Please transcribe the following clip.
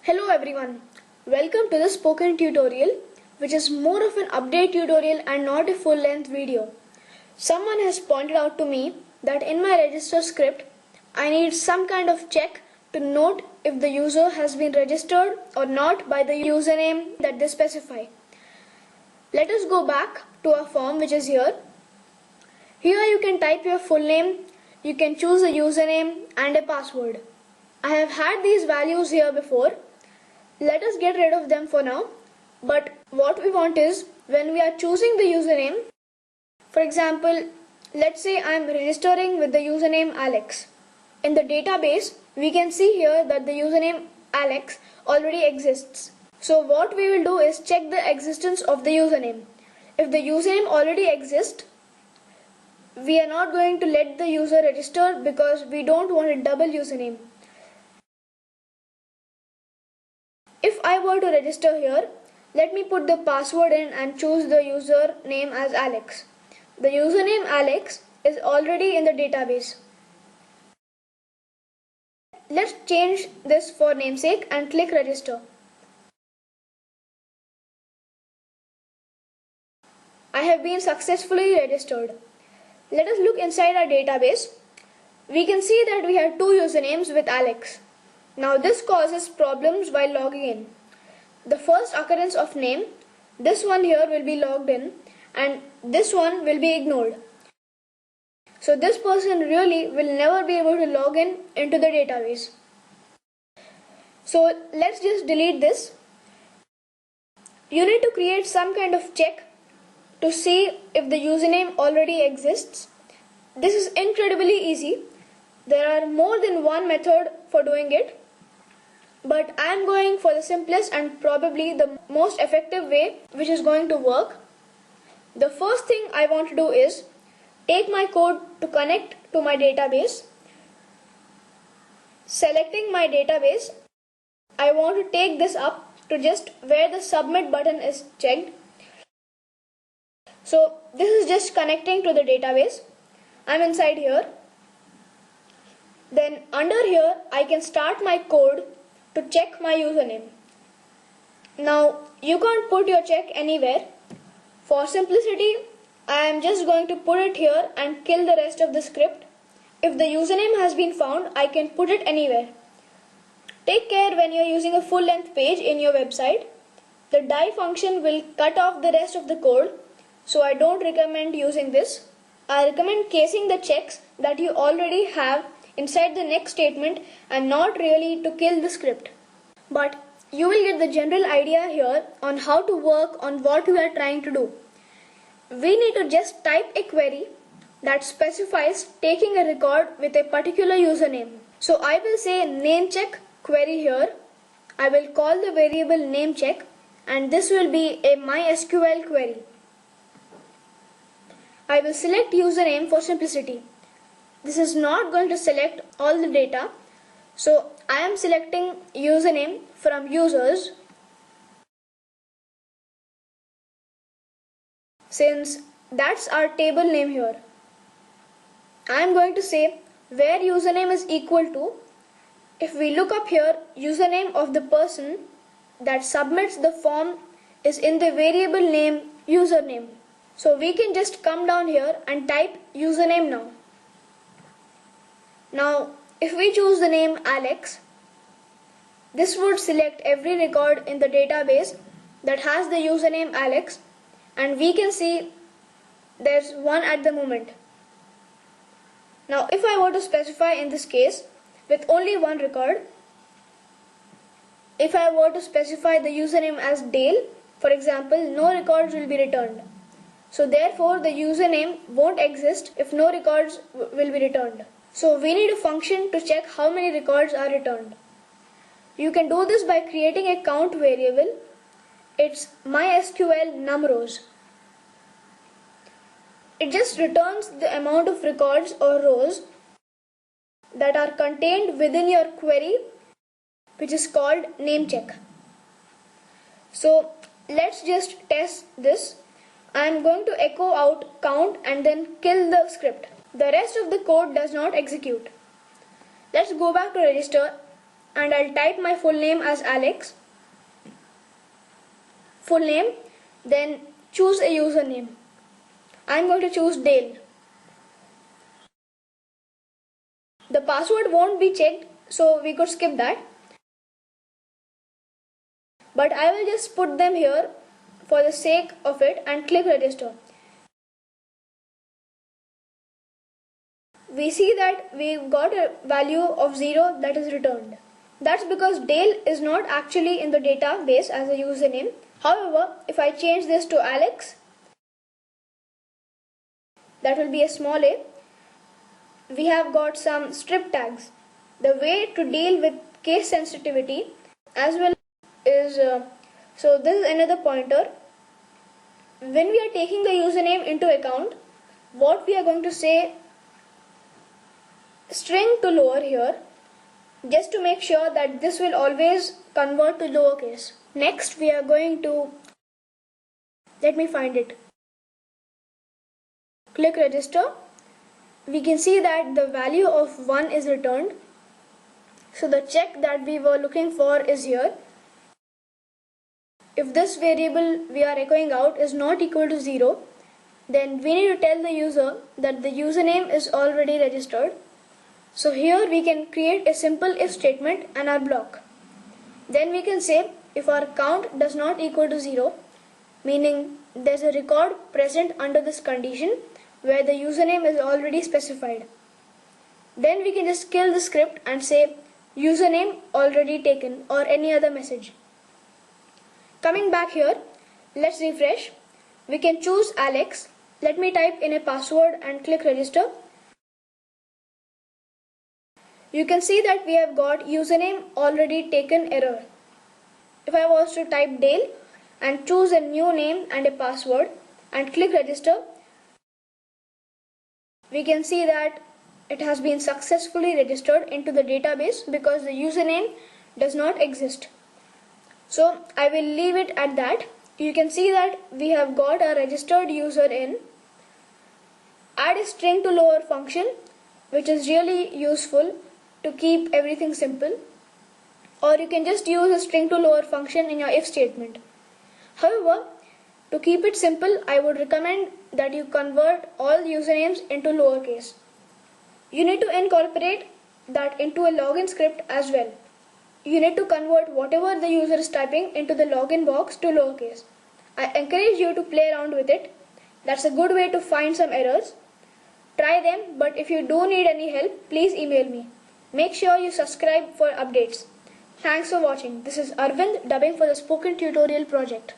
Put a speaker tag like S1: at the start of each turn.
S1: Hello everyone, welcome to the spoken tutorial which is more of an update tutorial and not a full length video. Someone has pointed out to me that in my register script I need some kind of check to note if the user has been registered or not by the username that they specify. Let us go back to our form which is here. Here you can type your full name, you can choose a username and a password. I have had these values here before. Let us get rid of them for now. But what we want is when we are choosing the username, for example, let's say I am registering with the username Alex. In the database, we can see here that the username Alex already exists. So what we will do is check the existence of the username. If the username already exists, we are not going to let the user register because we don't want a double username. If I were to register here, let me put the password in and choose the username as Alex. The username Alex is already in the database. Let's change this for namesake and click register. I have been successfully registered. Let us look inside our database. We can see that we have two usernames with Alex. Now this causes problems while logging in. The first occurrence of name, this one here will be logged in and this one will be ignored. So this person really will never be able to log in into the database. So let's just delete this. You need to create some kind of check to see if the username already exists. This is incredibly easy. There are more than one method for doing it. But I am going for the simplest and probably the most effective way which is going to work. The first thing I want to do is take my code to connect to my database. Selecting my database, I want to take this up to just where the submit button is checked. So this is just connecting to the database. I'm inside here. Then under here I can start my code to check my username. Now you can't put your check anywhere. For simplicity, I am just going to put it here and kill the rest of the script. If the username has been found, I can put it anywhere. Take care when you are using a full-length page in your website. The die function will cut off the rest of the code, so I don't recommend using this. I recommend casing the checks that you already have inside the next statement and not really to kill the script. But you will get the general idea here on how to work on what we are trying to do. We need to just type a query that specifies taking a record with a particular username. So I will say namecheck query here. I will call the variable namecheck and this will be a MySQL query. I will select username for simplicity. This is not going to select all the data, so I am selecting username from users since that's our table name here. I am going to say where username is equal to, if we look up here, username of the person that submits the form is in the variable name username. So we can just come down here and type username now. Now, if we choose the name Alex, this would select every record in the database that has the username Alex, and we can see there's one at the moment. Now, if I were to specify in this case with only one record, if I were to specify the username as Dale, for example, no records will be returned. So therefore, the username won't exist if no records will be returned. So we need a function to check how many records are returned. You can do this by creating a count variable. It's MySQL numRows. It just returns the amount of records or rows that are contained within your query, which is called namecheck. So let's just test this. I am going to echo out count and then kill the script. The rest of the code does not execute. Let's go back to register and I'll type my full name as Alex. Full name, then choose a username. I'm going to choose Dale. The password won't be checked, so we could skip that. But I will just put them here for the sake of it and click register. We see that we've got a value of 0 that is returned. That's because Dale is not actually in the database as a username. However, if I change this to Alex, that will be a small a. We have got some strip tags. The way to deal with case sensitivity as well is, so this is another pointer. When we are taking the username into account, what we are going to say string to lower here, just to make sure that this will always convert to lowercase. Next we are going to, let me find it. Click register. We can see that the value of 1 is returned. So the check that we were looking for is here. If this variable we are echoing out is not equal to 0, then we need to tell the user that the username is already registered. So here we can create a simple if statement and our block. Then we can say if our count does not equal to 0, meaning there's a record present under this condition where the username is already specified. Then we can just kill the script and say username already taken or any other message. Coming back here, let's refresh. We can choose Alex. Let me type in a password and click register. You can see that we have got username already taken error. If I was to type Dale and choose a new name and a password and click register, we can see that it has been successfully registered into the database because the username does not exist. So I will leave it at that. You can see that we have got a registered user in. Add a string to lower function, which is really useful to keep everything simple. Or you can just use a string to lower function in your if statement. However, to keep it simple, I would recommend that you convert all usernames into lowercase. You need to incorporate that into a login script as well. You need to convert whatever the user is typing into the login box to lowercase. I encourage you to play around with it. That's a good way to find some errors. Try them, but if you do need any help, please email me. Make sure you subscribe for updates. Thanks for watching. This is Arvind dubbing for the Spoken Tutorial project.